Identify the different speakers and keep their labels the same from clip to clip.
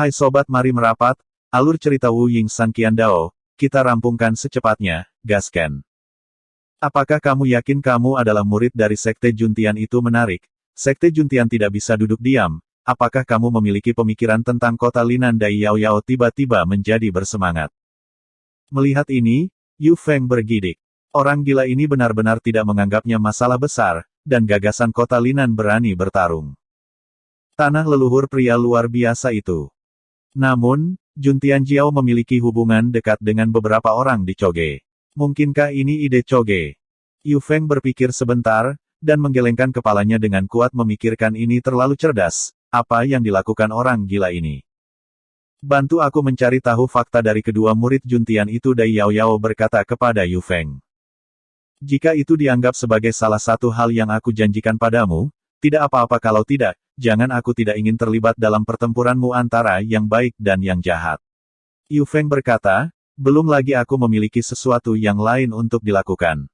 Speaker 1: Hai sobat mari merapat, alur cerita Wu Ying San Qiandao, kita rampungkan secepatnya, gasken. Apakah kamu yakin kamu adalah murid dari Sekte Juntian itu menarik? Sekte Juntian tidak bisa duduk diam. Apakah kamu memiliki pemikiran tentang kota Linan Dai Yao Yao tiba-tiba menjadi bersemangat? Melihat ini, Yu Feng bergidik. Orang gila ini benar-benar tidak menganggapnya masalah besar, dan gagasan kota Linan berani bertarung. Tanah leluhur pria luar biasa itu. Namun, Juntian Jiao memiliki hubungan dekat dengan beberapa orang di Choge. Mungkinkah ini ide Choge? Yu Feng berpikir sebentar, dan menggelengkan kepalanya dengan kuat memikirkan ini terlalu cerdas. Apa yang dilakukan orang gila ini? Bantu aku mencari tahu fakta dari kedua murid Juntian itu, Dai Yao Yao berkata kepada Yu Feng. Jika itu dianggap sebagai salah satu hal yang aku janjikan padamu, tidak apa-apa kalau tidak, jangan aku tidak ingin terlibat dalam pertempuranmu antara yang baik dan yang jahat. Yu Feng berkata, belum lagi aku memiliki sesuatu yang lain untuk dilakukan.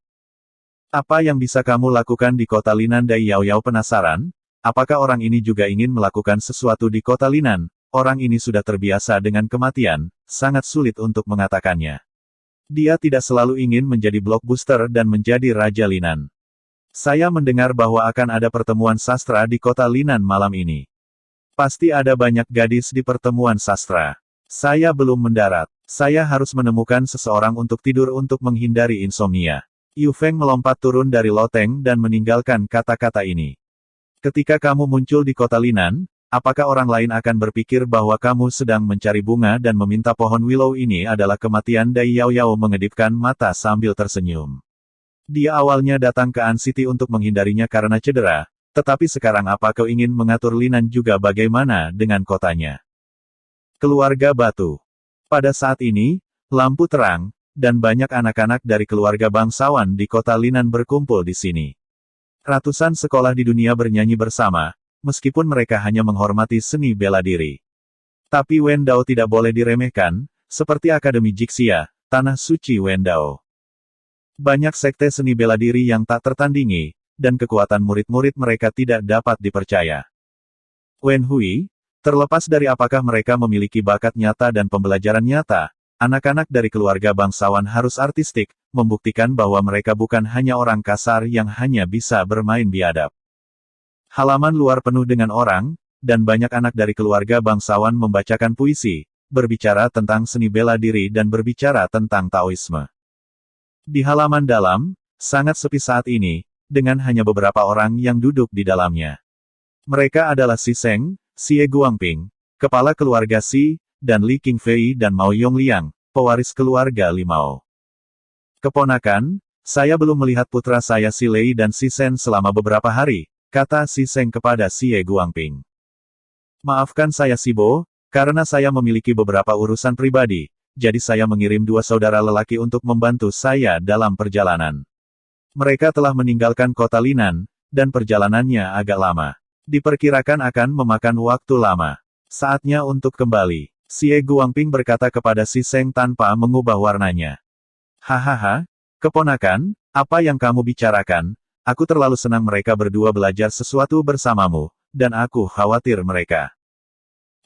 Speaker 1: Apa yang bisa kamu lakukan di kota Linan? Dai Yao Yao penasaran. Apakah orang ini juga ingin melakukan sesuatu di kota Linan? Orang ini sudah terbiasa dengan kematian, sangat sulit untuk mengatakannya. Dia tidak selalu ingin menjadi blockbuster dan menjadi Raja Linan. Saya mendengar bahwa akan ada pertemuan sastra di kota Linan malam ini. Pasti ada banyak gadis di pertemuan sastra. Saya belum mendarat. Saya harus menemukan seseorang untuk tidur untuk menghindari insomnia. Yu Feng melompat turun dari loteng dan meninggalkan kata-kata ini. Ketika kamu muncul di kota Linan, apakah orang lain akan berpikir bahwa kamu sedang mencari bunga dan meminta pohon willow ini adalah kematian? Dai Yao Yao mengedipkan mata sambil tersenyum. Dia awalnya datang ke An City untuk menghindarinya karena cedera, tetapi sekarang apa kau ingin mengatur Linan juga? Bagaimana dengan kotanya? Keluarga Batu. Pada saat ini, lampu terang, dan banyak anak-anak dari keluarga bangsawan di kota Linan berkumpul di sini. Ratusan sekolah di dunia bernyanyi bersama, meskipun mereka hanya menghormati seni bela diri. Tapi Wendao tidak boleh diremehkan, seperti Akademi Jixia, Tanah Suci Wendao. Banyak sekte seni bela diri yang tak tertandingi, dan kekuatan murid-murid mereka tidak dapat dipercaya. Wen Hui, terlepas dari apakah mereka memiliki bakat nyata dan pembelajaran nyata, anak-anak dari keluarga bangsawan harus artistik, membuktikan bahwa mereka bukan hanya orang kasar yang hanya bisa bermain biadab. Halaman luar penuh dengan orang, dan banyak anak dari keluarga bangsawan membacakan puisi, berbicara tentang seni bela diri dan berbicara tentang Taoisme. Di halaman dalam, sangat sepi saat ini, dengan hanya beberapa orang yang duduk di dalamnya. Mereka adalah Si Seng, Xie Guangping, kepala keluarga Si, dan Li Qingfei dan Mao Yongliang, pewaris keluarga Limao. Keponakan, saya belum melihat putra saya Si Lei dan Si Sen selama beberapa hari, kata Si Seng kepada Xie Guangping. Maafkan saya Si Bo, karena saya memiliki beberapa urusan pribadi, jadi saya mengirim dua saudara lelaki untuk membantu saya dalam perjalanan. Mereka telah meninggalkan kota Linan, dan perjalanannya agak lama. Diperkirakan akan memakan waktu lama. Saatnya untuk kembali. Xie Guangping berkata kepada Si Seng tanpa mengubah warnanya. Hahaha, keponakan, apa yang kamu bicarakan? Aku terlalu senang mereka berdua belajar sesuatu bersamamu, dan aku khawatir mereka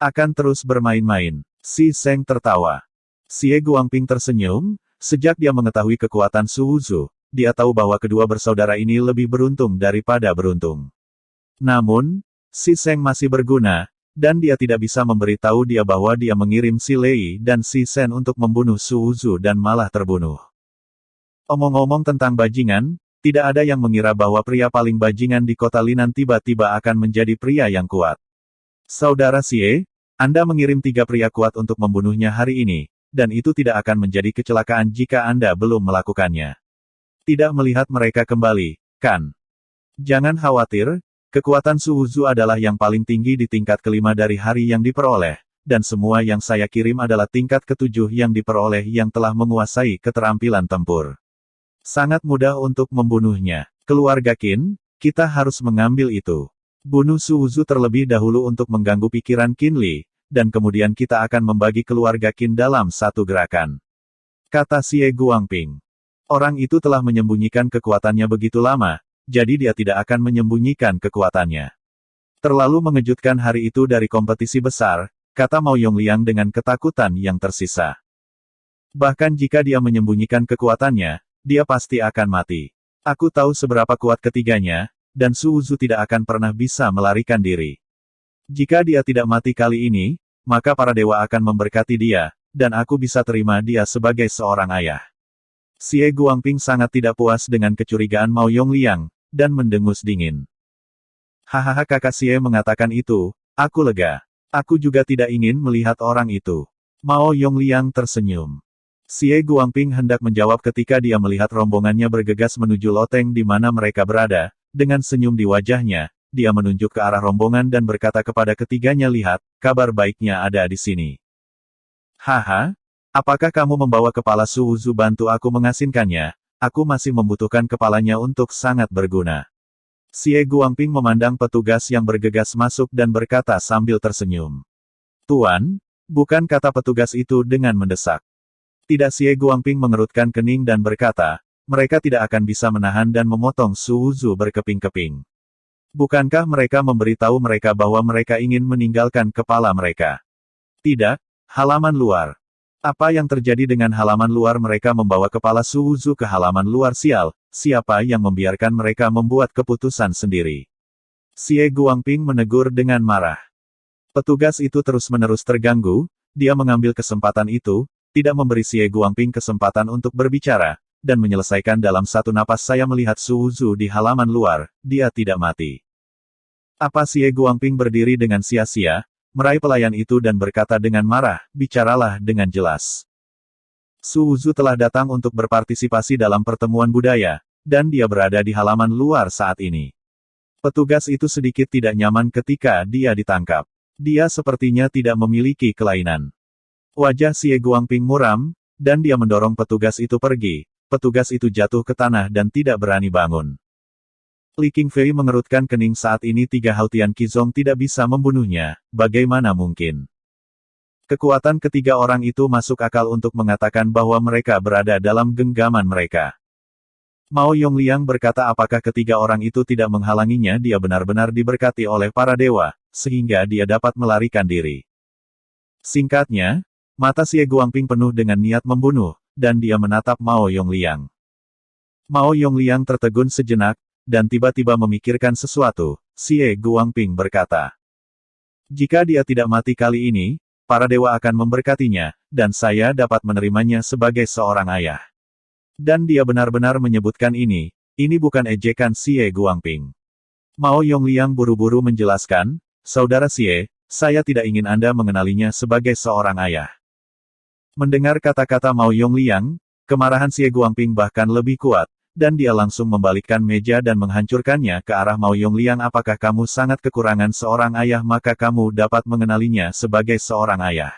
Speaker 1: akan terus bermain-main. Si Seng tertawa. Xie Guangping tersenyum, sejak dia mengetahui kekuatan Su Wuzu, dia tahu bahwa kedua bersaudara ini lebih beruntung daripada beruntung. Namun, Si Seng masih berguna, dan dia tidak bisa memberitahu dia bahwa dia mengirim Si Lei dan Si Sen untuk membunuh Su Wuzu dan malah terbunuh. Omong-omong tentang bajingan, tidak ada yang mengira bahwa pria paling bajingan di kota Linan tiba-tiba akan menjadi pria yang kuat. Saudara Xie, Anda mengirim 3 pria kuat untuk membunuhnya hari ini, dan itu tidak akan menjadi kecelakaan jika Anda belum melakukannya. Tidak melihat mereka kembali, kan? Jangan khawatir, kekuatan Su Wuzu adalah yang paling tinggi di tingkat kelima dari hari yang diperoleh, dan semua yang saya kirim adalah tingkat ke-7 yang diperoleh yang telah menguasai keterampilan tempur. Sangat mudah untuk membunuhnya. Keluarga Qin, kita harus mengambil itu. Bunuh Su Wuzu terlebih dahulu untuk mengganggu pikiran Qin Li, dan kemudian kita akan membagi keluarga Qin dalam satu gerakan. Kata Xie Guangping. Orang itu telah menyembunyikan kekuatannya begitu lama, jadi dia tidak akan menyembunyikan kekuatannya. Terlalu mengejutkan hari itu dari kompetisi besar, kata Mao Yongliang dengan ketakutan yang tersisa. Bahkan jika dia menyembunyikan kekuatannya, dia pasti akan mati. Aku tahu seberapa kuat ketiganya, dan Su Wuzu tidak akan pernah bisa melarikan diri. Jika dia tidak mati kali ini, maka para dewa akan memberkati dia, dan aku bisa terima dia sebagai seorang ayah. Xie Guangping sangat tidak puas dengan kecurigaan Mao Yongliang, dan mendengus dingin. Hahaha, kakak Xie mengatakan itu, aku lega. Aku juga tidak ingin melihat orang itu. Mao Yongliang tersenyum. Xie Guangping hendak menjawab ketika dia melihat rombongannya bergegas menuju loteng di mana mereka berada. Dengan senyum di wajahnya, dia menunjuk ke arah rombongan dan berkata kepada ketiganya, lihat, kabar baiknya ada di sini. Haha, apakah kamu membawa kepala Su Wuzu bantu aku mengasinkannya? Aku masih membutuhkan kepalanya untuk sangat berguna. Xie Guangping memandang petugas yang bergegas masuk dan berkata sambil tersenyum. Tuan, bukan, kata petugas itu dengan mendesak. Tidak, Xie Guangping mengerutkan kening dan berkata, mereka tidak akan bisa menahan dan memotong Su Wuzu berkeping-keping. Bukankah mereka memberitahu mereka bahwa mereka ingin meninggalkan kepala mereka? Tidak, halaman luar. Apa yang terjadi dengan halaman luar? Mereka membawa kepala Su Wuzu ke halaman luar. Sial, siapa yang membiarkan mereka membuat keputusan sendiri? Xie Guangping menegur dengan marah. Petugas itu terus-menerus terganggu, dia mengambil kesempatan itu, tidak memberi Xie Guangping kesempatan untuk berbicara, dan menyelesaikan dalam satu napas. Saya melihat Su Wuzu di halaman luar, dia tidak mati. Apa? Xie Guangping berdiri dengan sia-sia, meraih pelayan itu dan berkata dengan marah, bicaralah dengan jelas. Su Wuzu telah datang untuk berpartisipasi dalam pertemuan budaya, dan dia berada di halaman luar saat ini. Petugas itu sedikit tidak nyaman ketika dia ditangkap. Dia sepertinya tidak memiliki kelainan. Wajah Xie Guangping muram, dan dia mendorong petugas itu pergi. Petugas itu jatuh ke tanah dan tidak berani bangun. Li Qingfei mengerutkan kening saat ini. 3 Hautian Qizong tidak bisa membunuhnya, bagaimana mungkin? Kekuatan ketiga orang itu masuk akal untuk mengatakan bahwa mereka berada dalam genggaman mereka. Mao Yongliang berkata, apakah ketiga orang itu tidak menghalanginya? Dia benar-benar diberkati oleh para dewa, sehingga dia dapat melarikan diri. Singkatnya, mata Xie Guangping penuh dengan niat membunuh, dan dia menatap Mao Yongliang. Mao Yongliang tertegun sejenak, dan tiba-tiba memikirkan sesuatu. Xie Guangping berkata, jika dia tidak mati kali ini, para dewa akan memberkatinya, dan saya dapat menerimanya sebagai seorang ayah. Dan dia benar-benar menyebutkan ini bukan ejekan Xie Guangping. Mao Yongliang buru-buru menjelaskan, saudara Xie, saya tidak ingin Anda mengenalinya sebagai seorang ayah. Mendengar kata-kata Mao Yongliang, kemarahan Xie Guangping bahkan lebih kuat, dan dia langsung membalikkan meja dan menghancurkannya ke arah Mao Yongliang. Apakah kamu sangat kekurangan seorang ayah? Maka kamu dapat mengenalinya sebagai seorang ayah.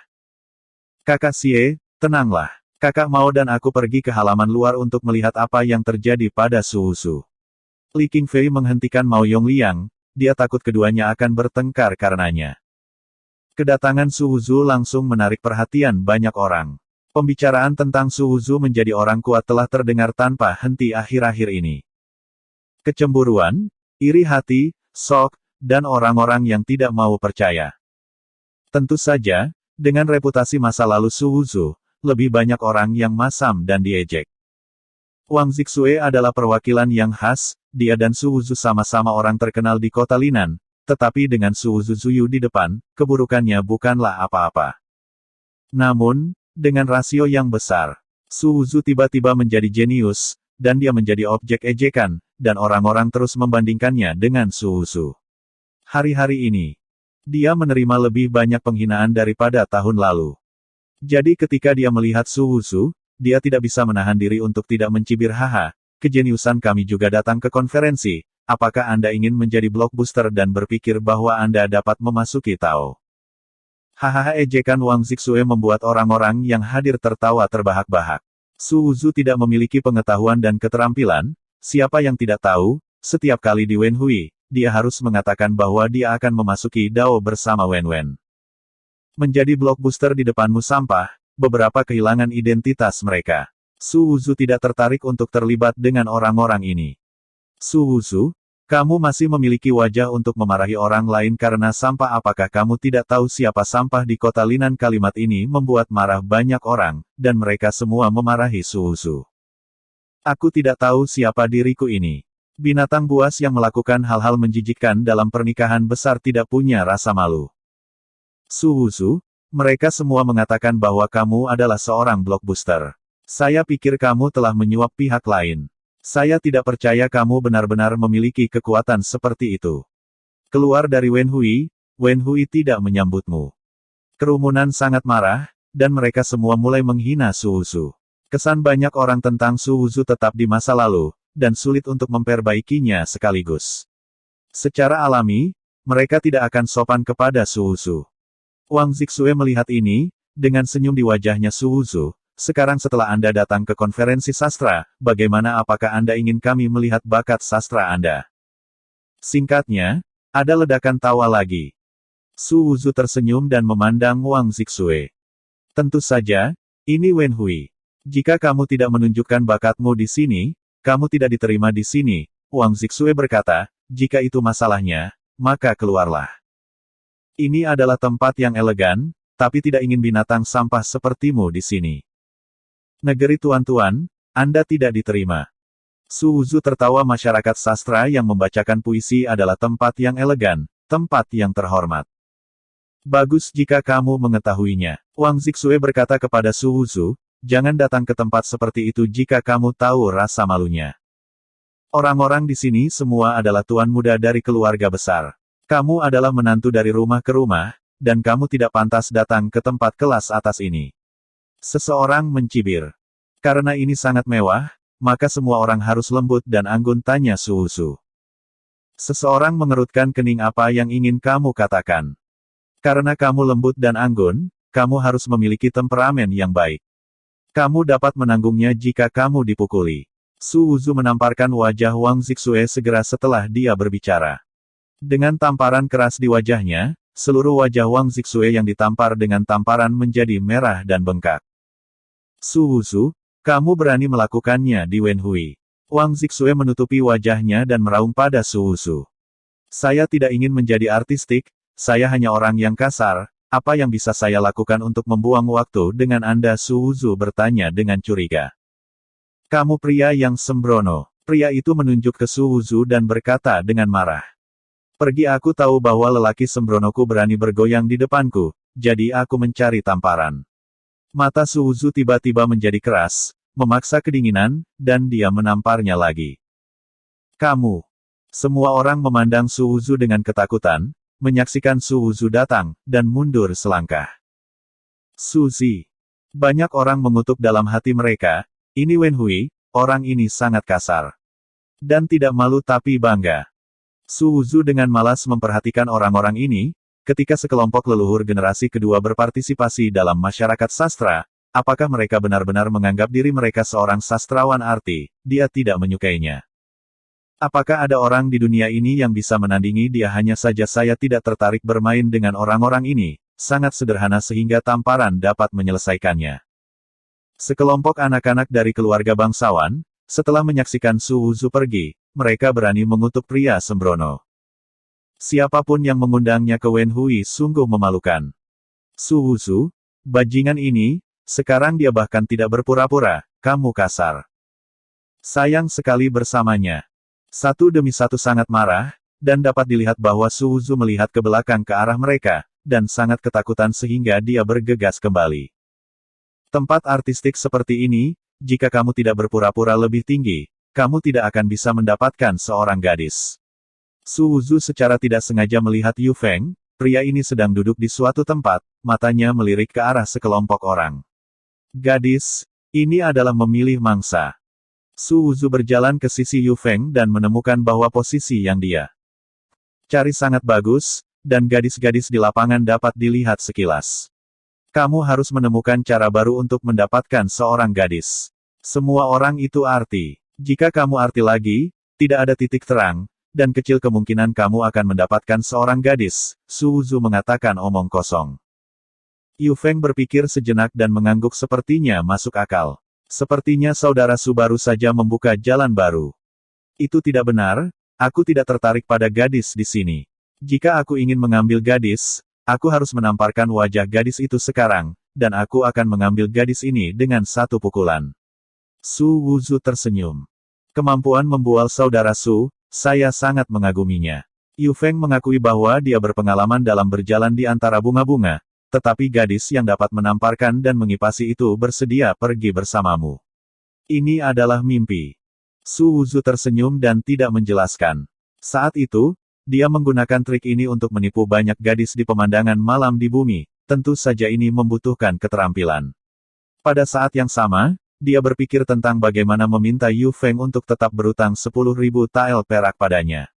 Speaker 1: Kakak Xie, tenanglah. Kakak Mao dan aku pergi ke halaman luar untuk melihat apa yang terjadi pada Su Wuzu. Li Qingfei menghentikan Mao Yongliang, dia takut keduanya akan bertengkar karenanya. Kedatangan Su Wuzu langsung menarik perhatian banyak orang. Pembicaraan tentang Su Wuzu menjadi orang kuat telah terdengar tanpa henti akhir-akhir ini. Kecemburuan, iri hati, shock, dan orang-orang yang tidak mau percaya. Tentu saja, dengan reputasi masa lalu Su Wuzu, lebih banyak orang yang masam dan diejek. Wang Zixue adalah perwakilan yang khas, dia dan Su Wuzu sama-sama orang terkenal di kota Linan, tetapi dengan Su Wuzu Zuyu di depan, keburukannya bukanlah apa-apa. Namun, dengan rasio yang besar, Su Wuzu tiba-tiba menjadi jenius, dan dia menjadi objek ejekan, dan orang-orang terus membandingkannya dengan Su Wuzu. Hari-hari ini, dia menerima lebih banyak penghinaan daripada tahun lalu. Jadi ketika dia melihat Su Wuzu, dia tidak bisa menahan diri untuk tidak mencibir. Haha, kejeniusan kami juga datang ke konferensi. Apakah Anda ingin menjadi blockbuster dan berpikir bahwa Anda dapat memasuki Tao? Hahaha, ejekan Wang Zixue membuat orang-orang yang hadir tertawa terbahak-bahak. Su Wuzu tidak memiliki pengetahuan dan keterampilan, siapa yang tidak tahu, setiap kali di Wenhui, dia harus mengatakan bahwa dia akan memasuki Dao bersama Wen. Menjadi blockbuster di depanmu sampah, beberapa kehilangan identitas mereka. Su Wuzu tidak tertarik untuk terlibat dengan orang-orang ini. Su Wuzu, Kamu masih memiliki wajah untuk memarahi orang lain karena sampah. Apakah kamu tidak tahu siapa sampah di kota Linan? Kalimat ini membuat marah banyak orang, dan mereka semua memarahi Su Wuzu. Aku tidak tahu siapa diriku ini. Binatang buas yang melakukan hal-hal menjijikkan dalam pernikahan besar tidak punya rasa malu. Su Wuzu, mereka semua mengatakan bahwa kamu adalah seorang blockbuster. Saya pikir kamu telah menyuap pihak lain. Saya tidak percaya kamu benar-benar memiliki kekuatan seperti itu. Keluar dari Wen Hui tidak menyambutmu. Kerumunan sangat marah, dan mereka semua mulai menghina Su Wuzu. Kesan banyak orang tentang Su Wuzu tetap di masa lalu, dan sulit untuk memperbaikinya sekaligus. Secara alami, mereka tidak akan sopan kepada Su Wuzu. Wang Zixue melihat ini, dengan senyum di wajahnya. Su Wuzu, sekarang setelah Anda datang ke konferensi sastra, bagaimana? Apakah Anda ingin kami melihat bakat sastra Anda? Singkatnya, ada ledakan tawa lagi. Su Wuzu tersenyum dan memandang Wang Zixue. Tentu saja, ini Wen Hui. Jika kamu tidak menunjukkan bakatmu di sini, kamu tidak diterima di sini, Wang Zixue berkata. Jika itu masalahnya, maka keluarlah. Ini adalah tempat yang elegan, tapi tidak ingin binatang sampah sepertimu di sini. Negeri tuan-tuan, Anda tidak diterima. Su Wuzu tertawa. Masyarakat sastra yang membacakan puisi adalah tempat yang elegan, tempat yang terhormat. Bagus jika kamu mengetahuinya. Wang Zixue berkata kepada Su Wuzu, jangan datang ke tempat seperti itu jika kamu tahu rasa malunya. Orang-orang di sini semua adalah tuan muda dari keluarga besar. Kamu adalah menantu dari rumah ke rumah, dan kamu tidak pantas datang ke tempat kelas atas ini. Seseorang mencibir. Karena ini sangat mewah, maka semua orang harus lembut dan anggun, tanya Su Wuzu. Seseorang mengerutkan kening. Apa yang ingin kamu katakan? Karena kamu lembut dan anggun, kamu harus memiliki temperamen yang baik. Kamu dapat menanggungnya jika kamu dipukuli. Su Wuzu menamparkan wajah Wang Zixue segera setelah dia berbicara. Dengan tamparan keras di wajahnya, seluruh wajah Wang Zixue yang ditampar dengan tamparan menjadi merah dan bengkak. Su Wuzu, kamu berani melakukannya di Wen Hui. Wang Zixue menutupi wajahnya dan meraung pada Su Wuzu. Saya tidak ingin menjadi artistik, saya hanya orang yang kasar, apa yang bisa saya lakukan untuk membuang waktu dengan Anda? Su Wuzu bertanya dengan curiga. Kamu pria yang sembrono. Pria itu menunjuk ke Su Wuzu dan berkata dengan marah. Pergi, aku tahu bahwa lelaki sembronoku berani bergoyang di depanku, jadi aku mencari tamparan. Mata Su Wuzu tiba-tiba menjadi keras, memaksa kedinginan, dan dia menamparnya lagi. Kamu. Semua orang memandang Su Wuzu dengan ketakutan, menyaksikan Su Wuzu datang, dan mundur selangkah. Suzy. Banyak orang mengutuk dalam hati mereka, ini Wen Hui, orang ini sangat kasar. Dan tidak malu tapi bangga. Su Wuzu dengan malas memperhatikan orang-orang ini, ketika sekelompok leluhur generasi kedua berpartisipasi dalam masyarakat sastra, apakah mereka benar-benar menganggap diri mereka seorang sastrawan arti, dia tidak menyukainya. Apakah ada orang di dunia ini yang bisa menandingi dia? Hanya saja saya tidak tertarik bermain dengan orang-orang ini, sangat sederhana sehingga tamparan dapat menyelesaikannya. Sekelompok anak-anak dari keluarga bangsawan, setelah menyaksikan Su Wuzu pergi, mereka berani mengutuk pria sembrono. Siapapun yang mengundangnya ke Wen Hui sungguh memalukan. Su Wuzu, bajingan ini, sekarang dia bahkan tidak berpura-pura, kamu kasar. Sayang sekali bersamanya. Satu demi satu sangat marah, dan dapat dilihat bahwa Su Wuzu melihat ke belakang ke arah mereka, dan sangat ketakutan sehingga dia bergegas kembali. Tempat artistik seperti ini, jika kamu tidak berpura-pura lebih tinggi, kamu tidak akan bisa mendapatkan seorang gadis. Su Wuzu secara tidak sengaja melihat Yu Feng, pria ini sedang duduk di suatu tempat, matanya melirik ke arah sekelompok orang. Gadis, ini adalah memilih mangsa. Su Wuzu berjalan ke sisi Yu Feng dan menemukan bahwa posisi yang dia cari sangat bagus, dan gadis-gadis di lapangan dapat dilihat sekilas. Kamu harus menemukan cara baru untuk mendapatkan seorang gadis. Semua orang itu arti. Jika kamu arti lagi, tidak ada titik terang, dan kecil kemungkinan kamu akan mendapatkan seorang gadis, Su Wuzu mengatakan omong kosong. Yu Feng berpikir sejenak dan mengangguk, sepertinya masuk akal. Sepertinya saudara Su baru saja membuka jalan baru. Itu tidak benar, Aku tidak tertarik pada gadis di sini. Jika aku ingin mengambil gadis, aku harus menamparkan wajah gadis itu sekarang, dan aku akan mengambil gadis ini dengan satu pukulan. Su Wuzu tersenyum. Kemampuan membual saudara Su, saya sangat mengaguminya. Yu Feng mengakui bahwa dia berpengalaman dalam berjalan di antara bunga-bunga, tetapi gadis yang dapat menamparkan dan mengipasi itu bersedia pergi bersamamu. Ini adalah mimpi. Su Wuzu tersenyum dan tidak menjelaskan. Saat itu, dia menggunakan trik ini untuk menipu banyak gadis di pemandangan malam di bumi, tentu saja ini membutuhkan keterampilan. Pada saat yang sama, dia berpikir tentang bagaimana meminta Yu Feng untuk tetap berutang 10.000 tael perak padanya.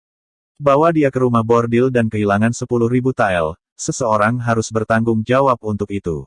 Speaker 1: Bawa dia ke rumah bordil dan kehilangan 10.000 tael, seseorang harus bertanggung jawab untuk itu.